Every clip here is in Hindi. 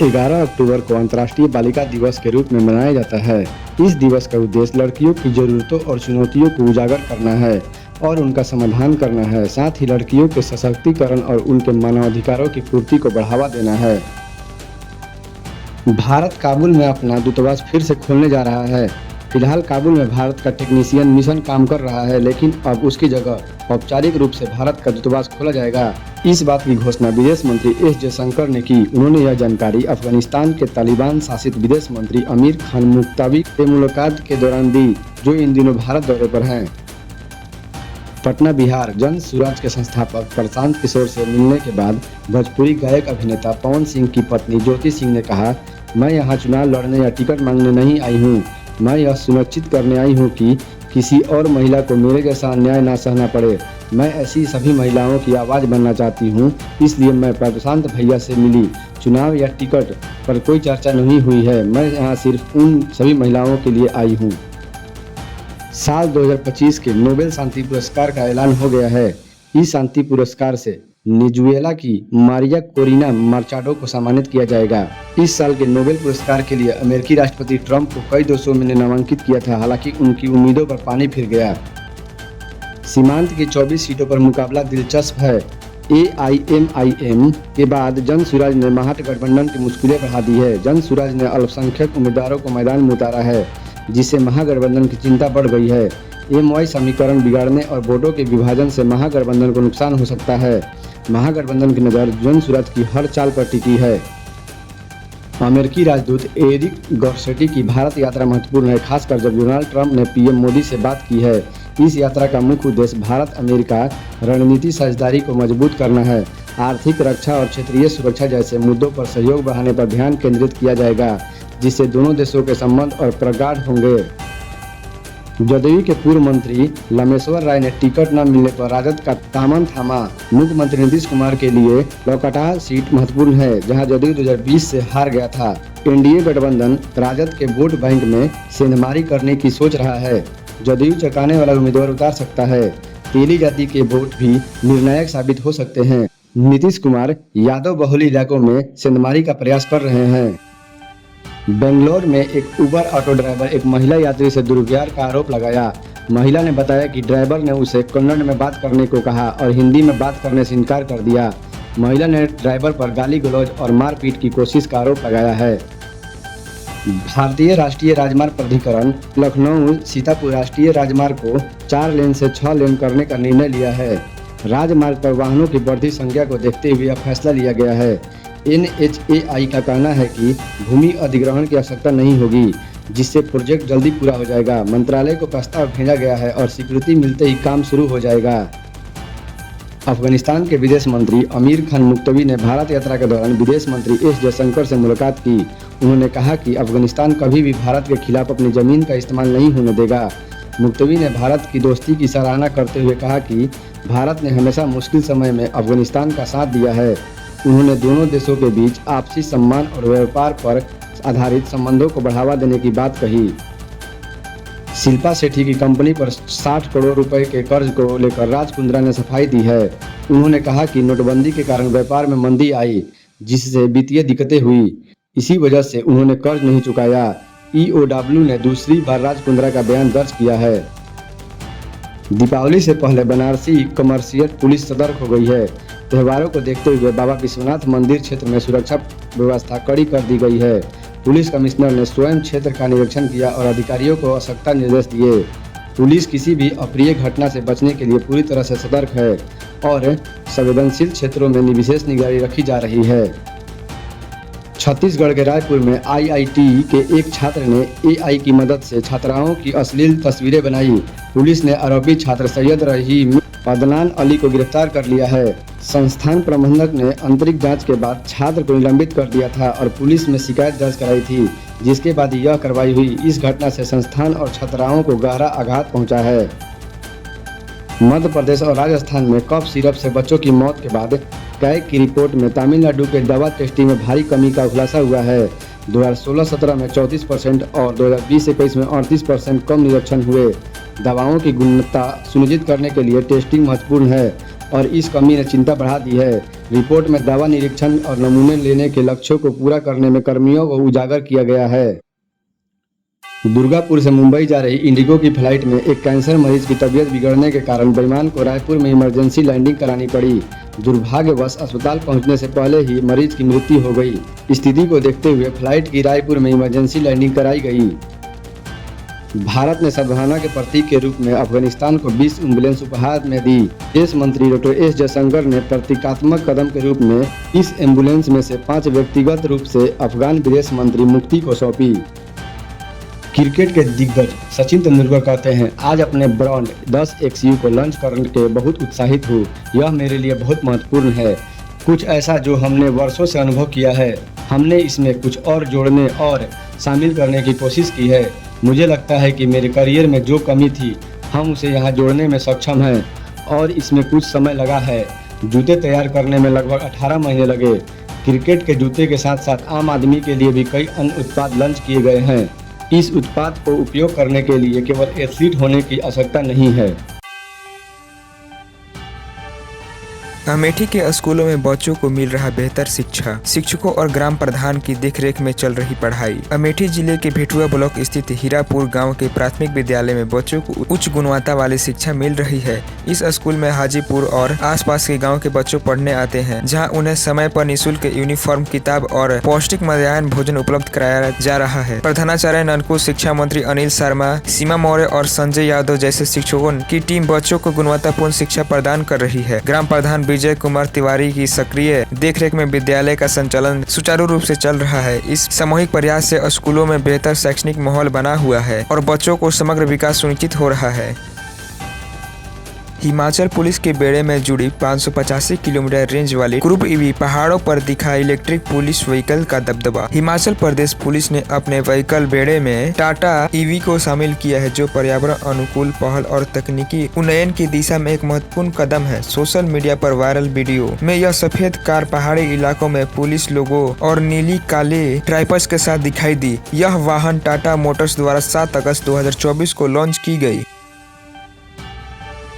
11 अक्टूबर को अंतर्राष्ट्रीय बालिका दिवस के रूप में मनाया जाता है। इस दिवस का उद्देश्य लड़कियों की जरूरतों और चुनौतियों को उजागर करना है और उनका समाधान करना है। साथ ही लड़कियों के सशक्तिकरण और उनके मानवाधिकारों की पूर्ति को बढ़ावा देना है। भारत काबुल में अपना दूतावास फिर से खोलने जा रहा है। फिलहाल काबुल में भारत का टेक्नीशियन मिशन काम कर रहा है, लेकिन अब उसकी जगह औपचारिक रूप से भारत का दूतावास खोला जाएगा। इस बात की घोषणा विदेश मंत्री एस जयशंकर ने की। उन्होंने यह जानकारी अफगानिस्तान के तालिबान शासित विदेश मंत्री अमीर खान मुक्तावी से मुलाकात के दौरान दी, जो इन दिनों भारत दौरे पर हैं। पटना बिहार जन सुराज के संस्थापक प्रशांत किशोर से मिलने के बाद भोजपुरी गायक अभिनेता पवन सिंह की पत्नी ज्योति सिंह ने कहा, मैं यहाँ चुनाव लड़ने या टिकट मांगने नहीं आई हूँ। मैं यह सुनिश्चित करने आई हूँ कि किसी और महिला को मेरे जैसा अन्याय ना सहना पड़े। मैं ऐसी सभी महिलाओं की आवाज़ बनना चाहती हूँ, इसलिए मैं प्रशांत भैया से मिली। चुनाव या टिकट पर कोई चर्चा नहीं हुई है। मैं यहाँ सिर्फ उन सभी महिलाओं के लिए आई हूँ। साल 2025 के नोबेल शांति पुरस्कार का ऐलान हो गया है। इस शांति पुरस्कार से वेनेजुएला की मारिया कोरिना मचाडो को सम्मानित किया जाएगा। इस साल के नोबेल पुरस्कार के लिए अमेरिकी राष्ट्रपति ट्रंप को कई देशों ने नामांकित किया था, हालांकि उनकी उम्मीदों पर पानी फिर गया। सीमांत की 24 सीटों पर मुकाबला दिलचस्प है। AIMIM के बाद जन सुराज ने महागठबंधन की मुश्किलें बढ़ा दी है। जन सुराज ने अल्पसंख्यक उम्मीदवारों को मैदान में उतारा है, जिससे महागठबंधन की चिंता बढ़ गई है। MY समीकरण बिगाड़ने और वोटों के विभाजन से महागठबंधन को नुकसान हो सकता है। महागठबंधन की नज़र जन सुराज की हर चाल पर टिकी है। अमेरिकी राजदूत एरिक गॉर्सेटी की भारत यात्रा महत्वपूर्ण है, खासकर जब डोनाल्ड ट्रंप ने PM मोदी से बात की है। इस यात्रा का मुख्य उद्देश्य भारत अमेरिका रणनीति साझेदारी को मजबूत करना है। आर्थिक, रक्षा और क्षेत्रीय सुरक्षा जैसे मुद्दों पर सहयोग बढ़ाने पर ध्यान केंद्रित किया जाएगा, जिससे दोनों देशों के संबंध और प्रगाढ़ होंगे। जदयू के पूर्व मंत्री लमेश्वर राय ने टिकट न मिलने पर राजद का दामन थामा। मुख्यमंत्री नीतीश कुमार के लिए लौकटा सीट महत्वपूर्ण है, जहां जदयू 2020 से हार गया था। NDA गठबंधन राजद के वोट बैंक में सेंधमारी करने की सोच रहा है। जदयू चौंकाने वाला उम्मीदवार उतार सकता है। तेली जाति के वोट भी निर्णायक साबित हो सकते हैं। नीतीश कुमार यादव बहुल इलाकों में सेंधमारी का प्रयास कर रहे हैं। बेंगलोर में एक उबर ऑटो ड्राइवर एक महिला यात्री से दुर्व्यवहार का आरोप लगाया। महिला ने बताया कि ड्राइवर ने उसे कन्नड़ में बात करने को कहा और हिंदी में बात करने से इनकार कर दिया। महिला ने ड्राइवर पर गाली गलौज और मारपीट की कोशिश का आरोप लगाया है। भारतीय राष्ट्रीय राजमार्ग प्राधिकरण लखनऊ सीतापुर राष्ट्रीय राजमार्ग को 4 लेन से 6 लेन करने का निर्णय लिया है। राजमार्ग पर वाहनों की बढ़ती संख्या को देखते हुए यह फैसला लिया गया है। NHAI का कहना है कि भूमि अधिग्रहण की आवश्यकता नहीं होगी, जिससे प्रोजेक्ट जल्दी पूरा हो जाएगा। मंत्रालय को प्रस्ताव भेजा गया है और स्वीकृति मिलते ही काम शुरू हो जाएगा। अफगानिस्तान के विदेश मंत्री अमीर खान मुक्तावी ने भारत यात्रा के दौरान विदेश मंत्री एस जयशंकर से मुलाकात की। उन्होंने कहा कि अफगानिस्तान कभी भी भारत के खिलाफ अपनी जमीन का इस्तेमाल नहीं होने देगा। मुक्तावी ने भारत की दोस्ती की सराहना करते हुए कहा कि भारत ने हमेशा मुश्किल समय में अफगानिस्तान का साथ दिया है। उन्होंने दोनों देशों के बीच आपसी सम्मान और व्यापार पर आधारित संबंधों को बढ़ावा देने की बात कही। शिल्पा शेट्टी की कंपनी पर 60 करोड़ रुपए के कर्ज को लेकर राज कुंद्रा ने सफाई दी है। उन्होंने कहा कि नोटबंदी के कारण व्यापार में मंदी आई, जिससे वित्तीय दिक्कतें हुई। इसी वजह से उन्होंने कर्ज नहीं चुकाया। EOW ने दूसरी बार राज कुंद्रा का बयान दर्ज किया है। दीपावली से पहले बनारसी कमर्शियल पुलिस सतर्क हो गई है। त्योहारों को देखते हुए बाबा विश्वनाथ मंदिर क्षेत्र में सुरक्षा व्यवस्था कड़ी कर दी गई है। पुलिस कमिश्नर ने स्वयं क्षेत्र का निरीक्षण किया और अधिकारियों को आवश्यकता निर्देश दिए। पुलिस किसी भी अप्रिय घटना से बचने के लिए पूरी तरह से सतर्क है और संवेदनशील क्षेत्रों में विशेष निगरानी रखी जा रही है। छत्तीसगढ़ के रायपुर में IIT के एक छात्र ने AI की मदद से छात्राओं की अश्लील तस्वीरें बनाई। पुलिस ने आरोपी छात्र सैयद रहीम अदनान अली को गिरफ्तार कर लिया है। संस्थान प्रबंधक ने आंतरिक जांच के बाद छात्र को निलंबित कर दिया था और पुलिस में शिकायत दर्ज कराई थी, जिसके बाद यह कार्रवाई हुई। इस घटना से संस्थान और छात्राओं को गहरा आघात पहुंचा है। मध्य प्रदेश और राजस्थान में कफ सिरप से बच्चों की मौत के बाद कैग की रिपोर्ट में तमिलनाडु के दवा टेस्टिंग में भारी कमी का खुलासा हुआ है। 2016-17 में 34% और 2020-21 में 38% कम निरीक्षण हुए। दवाओं की गुणवत्ता सुनिश्चित करने के लिए टेस्टिंग महत्वपूर्ण है और इस कमी ने चिंता बढ़ा दी है। रिपोर्ट में दवा निरीक्षण और नमूने लेने के लक्ष्यों को पूरा करने में कर्मियों को उजागर किया गया है। दुर्गापुर से मुंबई जा रही इंडिगो की फ्लाइट में एक कैंसर मरीज की तबीयत बिगड़ने के कारण विमान को रायपुर में इमरजेंसी लैंडिंग करानी पड़ी। दुर्भाग्यवश अस्पताल पहुंचने से पहले ही मरीज की मृत्यु हो गई। स्थिति को देखते हुए फ्लाइट की रायपुर में इमरजेंसी लैंडिंग कराई गई। भारत ने सद्भावना के प्रतीक के रूप में अफगानिस्तान को 20 एम्बुलेंस उपहार में दी। विदेश मंत्री डॉ. एस. जयशंकर ने प्रतीकात्मक कदम के रूप में इस एम्बुलेंस में से 5 व्यक्तिगत रूप से अफगान विदेश मंत्री मुफ्ती को सौंपी। क्रिकेट के दिग्गज सचिन तेंदुलकर कहते हैं, आज अपने ब्रांड 10 XU को लॉन्च करने के बहुत उत्साहित हूँ। यह मेरे लिए बहुत महत्वपूर्ण है। कुछ ऐसा जो हमने वर्षों से अनुभव किया है। हमने इसमें कुछ और जोड़ने और शामिल करने की कोशिश की है। मुझे लगता है कि मेरे करियर में जो कमी थी हम उसे यहाँ जोड़ने में सक्षम हैं और इसमें कुछ समय लगा है। जूते तैयार करने में लगभग 18 महीने लगे। क्रिकेट के जूते के साथ साथ आम आदमी के लिए भी कई अन्य उत्पाद लॉन्च किए गए हैं। इस उत्पाद को उपयोग करने के लिए केवल एथलीट होने की आवश्यकता नहीं है। अमेठी के स्कूलों में बच्चों को मिल रहा बेहतर शिक्षा, शिक्षकों और ग्राम प्रधान की देखरेख में चल रही पढ़ाई। अमेठी जिले के भेटुआ ब्लॉक स्थित हीरापुर गांव के प्राथमिक विद्यालय में बच्चों को उच्च गुणवत्ता वाली शिक्षा मिल रही है। इस स्कूल में हाजीपुर और आसपास के गांव के बच्चों पढ़ने आते हैं, जहां उन्हें समय पर निःशुल्क यूनिफॉर्म, किताब और पौष्टिक मध्याह्न भोजन उपलब्ध कराया जा रहा है। प्रधानाचार्य ननकुल, शिक्षा मंत्री अनिल शर्मा, सीमा मौर्य और संजय यादव जैसे शिक्षकों की टीम बच्चों को गुणवत्तापूर्ण शिक्षा प्रदान कर रही है। ग्राम प्रधान विजय कुमार तिवारी की सक्रिय देखरेख में विद्यालय का संचालन सुचारू रूप से चल रहा है। इस सामूहिक प्रयास से स्कूलों में बेहतर शैक्षणिक माहौल बना हुआ है और बच्चों को समग्र विकास सुनिश्चित हो रहा है। हिमाचल पुलिस के बेड़े में जुड़ी 585 किलोमीटर रेंज वाली क्रूप ईवी पहाड़ों पर दिखा इलेक्ट्रिक पुलिस व्हीकल का दबदबा। हिमाचल प्रदेश पुलिस ने अपने व्हीकल बेड़े में टाटा ईवी को शामिल किया है, जो पर्यावरण अनुकूल पहल और तकनीकी उन्नयन की दिशा में एक महत्वपूर्ण कदम है। सोशल मीडिया पर वायरल वीडियो में यह सफेद कार पहाड़ी इलाकों में पुलिस लोगों और नीली काले ट्राइपर्स के साथ दिखाई दी। यह वाहन टाटा मोटर्स द्वारा 7 अगस्त 2024 को लॉन्च की गई।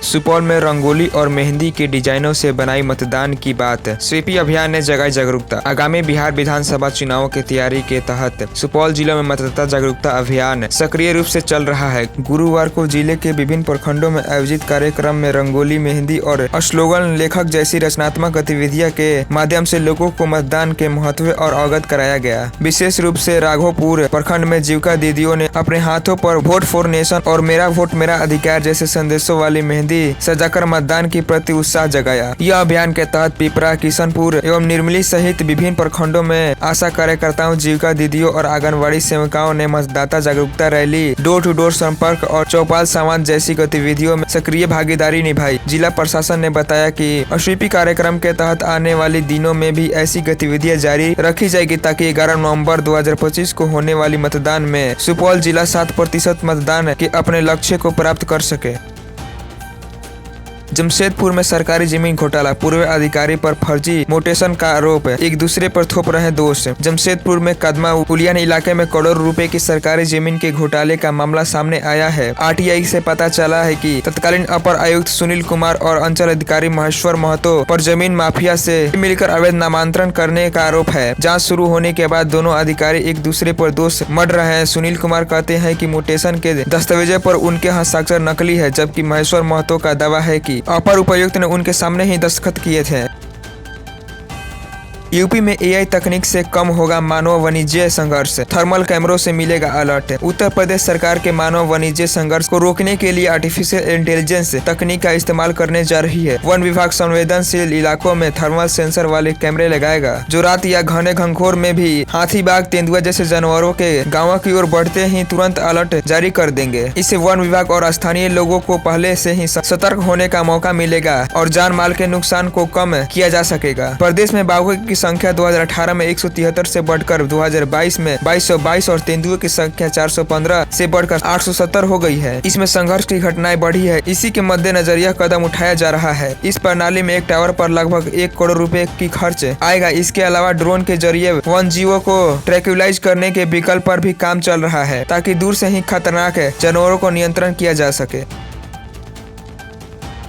सुपौल में रंगोली और मेहंदी के डिजाइनों से बनाई मतदान की बात। स्वीपी अभियान ने जगाई जागरूकता। आगामी बिहार विधानसभा चुनावों की तैयारी के तहत सुपौल जिले में मतदाता जागरूकता अभियान सक्रिय रूप से चल रहा है। गुरुवार को जिले के विभिन्न प्रखंडों में आयोजित कार्यक्रम में रंगोली, मेहंदी और स्लोगन लेखक जैसी रचनात्मक गतिविधियों के माध्यम से लोगों को मतदान के महत्व और अवगत कराया गया। विशेष रूप से राघोपुर प्रखंड में जीविका दीदियों ने अपने हाथों पर वोट फॉर नेशन और मेरा वोट मेरा अधिकार जैसे संदेशों वाली मेहंदी सजाकर मतदान के प्रति उत्साह जगाया। यह अभियान के तहत पिपरा, किशनपुर एवं निर्मली सहित विभिन्न प्रखंडों में आशा कार्यकर्ताओं, जीविका दीदियों और आंगनबाड़ी सेविकाओं ने मतदाता जागरूकता रैली, डोर टू डोर संपर्क और चौपाल समाज जैसी गतिविधियों में सक्रिय भागीदारी निभाई। जिला प्रशासन ने बताया कि स्वीपी कार्यक्रम के तहत आने वाले दिनों में भी ऐसी गतिविधियां जारी रखी जाएगी ताकि 11 नवंबर 2025 को होने वाली मतदान में सुपौल जिला 7% मतदान के अपने लक्ष्य को प्राप्त कर सके। जमशेदपुर में सरकारी जमीन घोटाला, पूर्व अधिकारी पर फर्जी मोटेशन का आरोप, एक दूसरे पर थोप रहे दोष। जमशेदपुर में कदमा उलियान इलाके में करोड़ों रुपए की सरकारी जमीन के घोटाले का मामला सामने आया है। आरटीआई से पता चला है कि तत्कालीन अपर आयुक्त सुनील कुमार और अंचल अधिकारी महेश्वर महतो पर जमीन माफिया से मिलकर अवैध नामांतरण करने का आरोप है। जाँच शुरू होने के बाद दोनों अधिकारी एक दूसरे पर दोष मढ़ रहे हैं। सुनील कुमार कहते हैं कि मोटेशन के दस्तावेजों पर उनके हस्ताक्षर नकली है, जबकि महेश्वर महतो का दावा है कि अपर उपायुक्त ने उनके सामने ही दस्तखत किए थे। यूपी में एआई तकनीक से कम होगा मानव वाणिज्य संघर्ष, थर्मल कैमरों से मिलेगा अलर्ट। उत्तर प्रदेश सरकार के मानव वाणिज्य संघर्ष को रोकने के लिए आर्टिफिशियल इंटेलिजेंस तकनीक का इस्तेमाल करने जा रही है। वन विभाग संवेदनशील इलाकों में थर्मल सेंसर वाले कैमरे लगाएगा, जो रात या घने घंघोर में भी हाथी, बाघ, तेंदुआ जैसे जानवरों के गाँव की ओर बढ़ते ही तुरंत अलर्ट जारी कर देंगे। इससे वन विभाग और स्थानीय लोगों को पहले से ही सतर्क होने का मौका मिलेगा और जान माल के नुकसान को कम किया जा सकेगा। प्रदेश में बाघों की संख्या 2018 में 173 से बढ़कर 2022 में 2222 और तेंदुओं की संख्या 415 से बढ़कर 870 हो गई है। इसमें संघर्ष की घटनाएं बढ़ी है। इसी के मद्देनजर यह कदम उठाया जा रहा है। इस प्रणाली में एक टावर पर लगभग 1 करोड़ रुपए की खर्च आएगा। इसके अलावा ड्रोन के जरिए वन जीवों को ट्रैक्यूलाइज करने के विकल्प पर भी काम चल रहा है, ताकि दूर से ही खतरनाक जानवरों को नियंत्रण किया जा सके।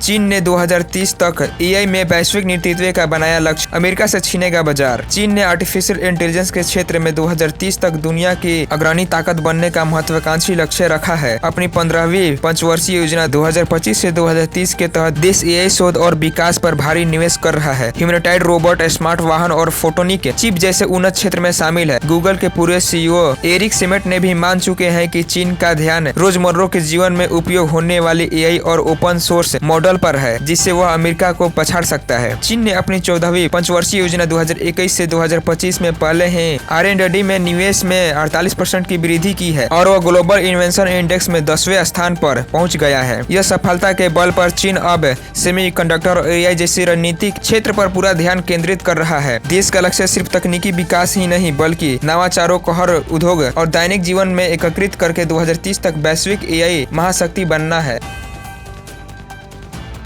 चीन ने 2030 तक एआई में वैश्विक नेतृत्व का बनाया लक्ष्य, अमेरिका से छीनेगा बाजार। चीन ने आर्टिफिशियल इंटेलिजेंस के क्षेत्र में 2030 तक दुनिया की अग्रणी ताकत बनने का महत्वाकांक्षी लक्ष्य रखा है। अपनी 15वीं पंचवर्षीय योजना 2025 से 2030 के तहत देश एआई शोध और विकास पर भारी निवेश कर रहा है। ह्यूमैनॉइड रोबोट, स्मार्ट वाहन और फोटोनिक चिप जैसे उन्नत क्षेत्र में शामिल है। गूगल के पूरे सीईओ एरिक शेमिट ने भी मान चुके हैं कि चीन का ध्यान रोजमर्रा के जीवन में उपयोग होने वाली एआई और ओपन सोर्स मॉडल पर है, जिससे वह अमेरिका को पछाड़ सकता है। चीन ने अपनी 14वीं पंचवर्षीय योजना 2021 से 2025 में पहले ही R&D में निवेश में 48% की वृद्धि की है और वह ग्लोबल इन्वेंशन इंडेक्स में 10वें स्थान पर पहुंच गया है। यह सफलता के बल पर चीन अब सेमीकंडक्टर और एआई जैसी रणनीतिक क्षेत्र पर पूरा ध्यान केंद्रित कर रहा है। देश का लक्ष्य सिर्फ तकनीकी विकास ही नहीं बल्कि नवाचारों को हर उद्योग और दैनिक जीवन में एकीकृत करके 2030 तक वैश्विक एआई महाशक्ति बनना है।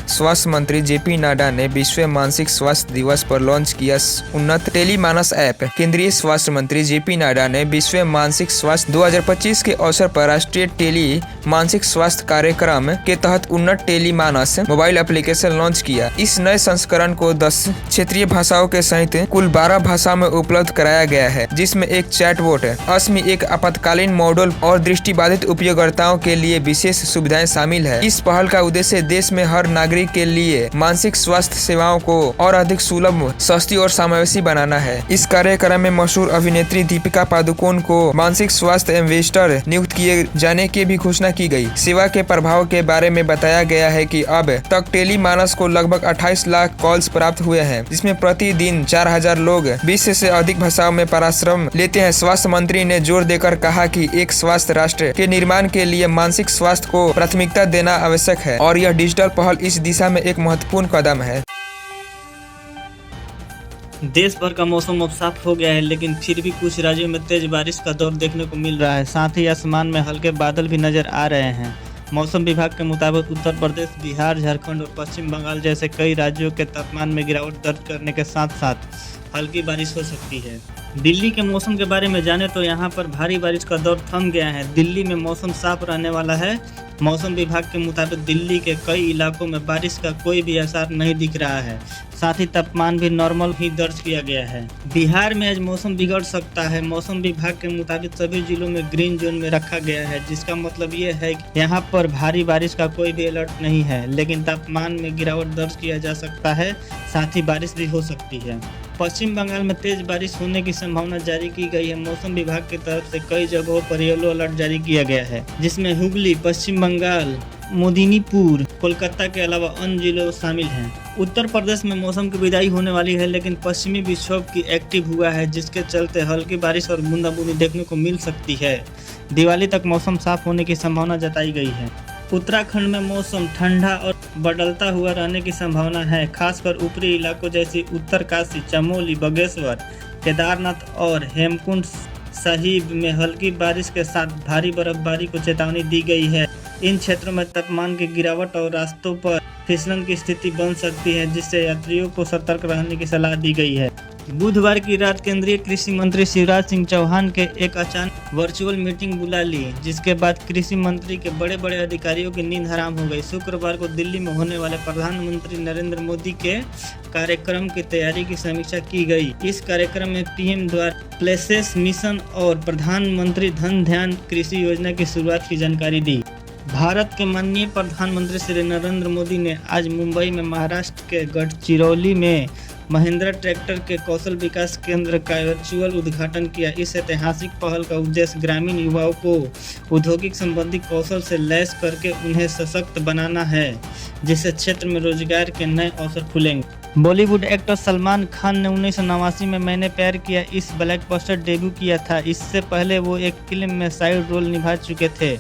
स्वास्थ्य मंत्री जेपी नड्डा ने विश्व मानसिक स्वास्थ्य दिवस पर लॉन्च किया उन्नत टेलीमानस ऐप। केंद्रीय स्वास्थ्य मंत्री जेपी नड्डा ने विश्व मानसिक स्वास्थ्य 2025 के अवसर पर राष्ट्रीय टेली मानसिक स्वास्थ्य कार्यक्रम के तहत उन्नत टेलीमानस मोबाइल एप्लीकेशन लॉन्च किया। इस नए संस्करण को 10 क्षेत्रीय भाषाओं के सहित कुल 12 भाषाओं में उपलब्ध कराया गया है, जिसमें एक चैटबॉट, अस्मी, एक आपातकालीन मॉड्यूल और दृष्टिबाधित उपयोगकर्ताओं के लिए विशेष सुविधाएं शामिल है। इस पहल का उद्देश्य देश में हर नागरिक के लिए मानसिक स्वास्थ्य सेवाओं को और अधिक सुलभ, सस्ती और समावेशी बनाना है। इस कार्यक्रम में मशहूर अभिनेत्री दीपिका पादुकोण को मानसिक स्वास्थ्य एम्बेसडर नियुक्त किए जाने की भी घोषणा की गई। सेवा के प्रभाव के बारे में बताया गया है कि अब तक टेलीमानस को लगभग 28 लाख कॉल्स प्राप्त हुए हैं, जिसमें प्रतिदिन 4000 लोग 20 से अधिक भाषाओं में परामर्श लेते हैं। स्वास्थ्य मंत्री ने जोर देकर कहा कि एक स्वास्थ्य राष्ट्र के निर्माण के लिए मानसिक स्वास्थ्य को प्राथमिकता देना आवश्यक है और यह डिजिटल पहल इस दिशा में एक महत्वपूर्ण कदम है। देश भर का मौसम अब साफ हो गया है, लेकिन फिर भी कुछ राज्यों में तेज बारिश का दौर देखने को मिल रहा है। साथ ही आसमान में हल्के बादल भी नजर आ रहे हैं। मौसम विभाग के मुताबिक उत्तर प्रदेश, बिहार, झारखंड और पश्चिम बंगाल जैसे कई राज्यों के तापमान में गिरावट दर्ज करने के साथ साथ हल्की बारिश हो सकती है। दिल्ली के मौसम के बारे में जाने तो यहाँ पर भारी बारिश का दौर थम गया है। दिल्ली में मौसम साफ रहने वाला है। मौसम विभाग के मुताबिक दिल्ली के कई इलाकों में बारिश का कोई भी असर नहीं दिख रहा है। साथ ही तापमान भी नॉर्मल ही दर्ज किया गया है। बिहार में आज मौसम बिगड़ सकता है। मौसम विभाग के मुताबिक सभी जिलों में ग्रीन जोन में रखा गया है, जिसका मतलब ये है कि यहाँ पर भारी बारिश का कोई भी अलर्ट नहीं है, लेकिन तापमान में गिरावट दर्ज किया जा सकता है। साथ ही बारिश भी हो सकती है। पश्चिम बंगाल में तेज बारिश होने की संभावना जारी की गई है। मौसम विभाग की तरफ से कई जगहों पर येलो अलर्ट जारी किया गया है, जिसमें हुगली, पश्चिम बंगाल, मेदिनीपुर, कोलकाता के अलावा अन्य जिले शामिल हैं। उत्तर प्रदेश में मौसम की विदाई होने वाली है, लेकिन पश्चिमी विक्षोभ की एक्टिव हुआ है, जिसके चलते हल्की बारिश और बूंदाबूंदी देखने को मिल सकती है। दिवाली तक मौसम साफ होने की संभावना जताई गई है। उत्तराखंड में मौसम ठंडा और बदलता हुआ रहने की संभावना है। खासकर ऊपरी इलाकों जैसे उत्तरकाशी, चमोली, बागेश्वर, केदारनाथ और हेमकुंड साहिब में हल्की बारिश के साथ भारी बर्फबारी को चेतावनी दी गई है। इन क्षेत्रों में तापमान की गिरावट और रास्तों पर फिसलन की स्थिति बन सकती है, जिससे यात्रियों को सतर्क रहने की सलाह दी गई है। बुधवार की रात केंद्रीय कृषि मंत्री शिवराज सिंह चौहान के एक अचानक वर्चुअल मीटिंग बुला ली, जिसके बाद कृषि मंत्री के बड़े बड़े अधिकारियों की नींद हराम हो गई। शुक्रवार को दिल्ली में होने वाले प्रधानमंत्री नरेंद्र मोदी के कार्यक्रम की तैयारी की समीक्षा की गई। इस कार्यक्रम में पीएम द्वारा प्लेसेस मिशन और प्रधानमंत्री धन धान्य कृषि योजना की शुरुआत की जानकारी दी। भारत के माननीय प्रधानमंत्री श्री नरेंद्र मोदी ने आज मुंबई में महाराष्ट्र के गढ़चिरौली में महिंद्रा ट्रैक्टर के कौशल विकास केंद्र का वर्चुअल उद्घाटन किया। इस ऐतिहासिक पहल का उद्देश्य ग्रामीण युवाओं को औद्योगिक संबंधी कौशल से लैस करके उन्हें सशक्त बनाना है, जिससे क्षेत्र में रोजगार के नए अवसर खुलेंगे। बॉलीवुड एक्टर सलमान खान ने 1989 में मैंने प्यार किया इस ब्लॉकबस्टर डेब्यू किया था। इससे पहले वो एक फिल्म में साइड रोल निभा चुके थे,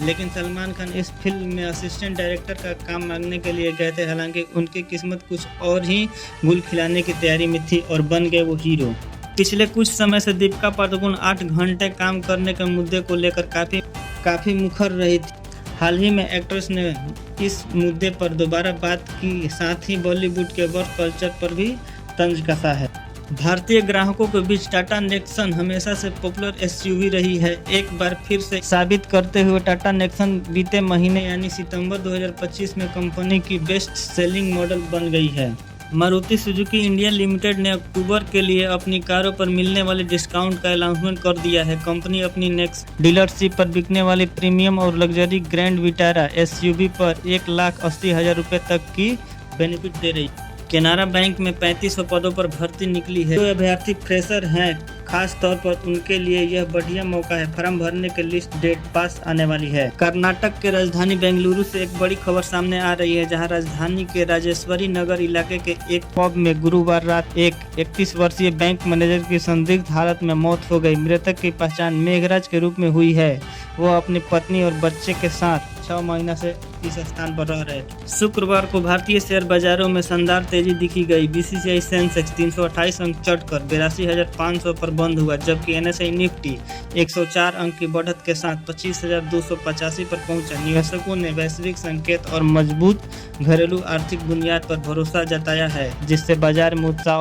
लेकिन सलमान खान इस फिल्म में असिस्टेंट डायरेक्टर का काम मांगने के लिए गए थे। हालांकि उनकी किस्मत कुछ और ही गुल खिलाने की तैयारी में थी और बन गए वो हीरो। पिछले कुछ समय से दीपिका पादुकोण 8 घंटे काम करने के मुद्दे को लेकर काफ़ी मुखर रही थी। हाल ही में एक्ट्रेस ने इस मुद्दे पर दोबारा बात की, साथ ही बॉलीवुड के वर्क कल्चर पर भी तंज कसा है। भारतीय ग्राहकों के बीच टाटा नेक्सन हमेशा से पॉपुलर एसयूवी रही है। एक बार फिर से साबित करते हुए टाटा नेक्सन बीते महीने यानी सितंबर 2025 में कंपनी की बेस्ट सेलिंग मॉडल बन गई है। मारुति सुजुकी इंडिया लिमिटेड ने अक्टूबर के लिए अपनी कारों पर मिलने वाले डिस्काउंट का अनाउंसमेंट कर दिया है। कंपनी अपनी नेक्स्ट डीलरशिप पर बिकने वाली प्रीमियम और लग्जरी ग्रैंड विटारा एसयूवी पर 1,80,000 रुपये तक की बेनिफिट दे रही है। केनरा बैंक में 3500 पदों पर भर्ती निकली है। जो अभ्यर्थी फ्रेशर हैं, खास तौर पर उनके लिए यह बढ़िया मौका है। फॉर्म भरने के लिस्ट डेट पास आने वाली है। कर्नाटक के राजधानी बेंगलुरु से एक बड़ी खबर सामने आ रही है, जहां राजधानी के राजेश्वरी नगर इलाके के एक पब में गुरुवार रात एक 31 वर्षीय बैंक मैनेजर की संदिग्ध हालत में मौत हो गई। मृतक की पहचान मेघराज के रूप में हुई है। वो अपनी पत्नी और बच्चे के साथ 6 महीना से इस स्थान पर रह रहे थे। शुक्रवार को भारतीय शेयर बाजारों में शानदार तेजी दिखी गई। बीसीसीआई सेंसेक्स 328 अंक चढ़कर 82,500 पर बंद हुआ, जबकि एनएसआई निफ्टी 104 अंक की बढ़त के साथ 25,285 पर पहुंचा। निवेशकों ने वैश्विक संकेत और मजबूत घरेलू आर्थिक बुनियाद पर भरोसा जताया है, जिससे बाजार में उत्साह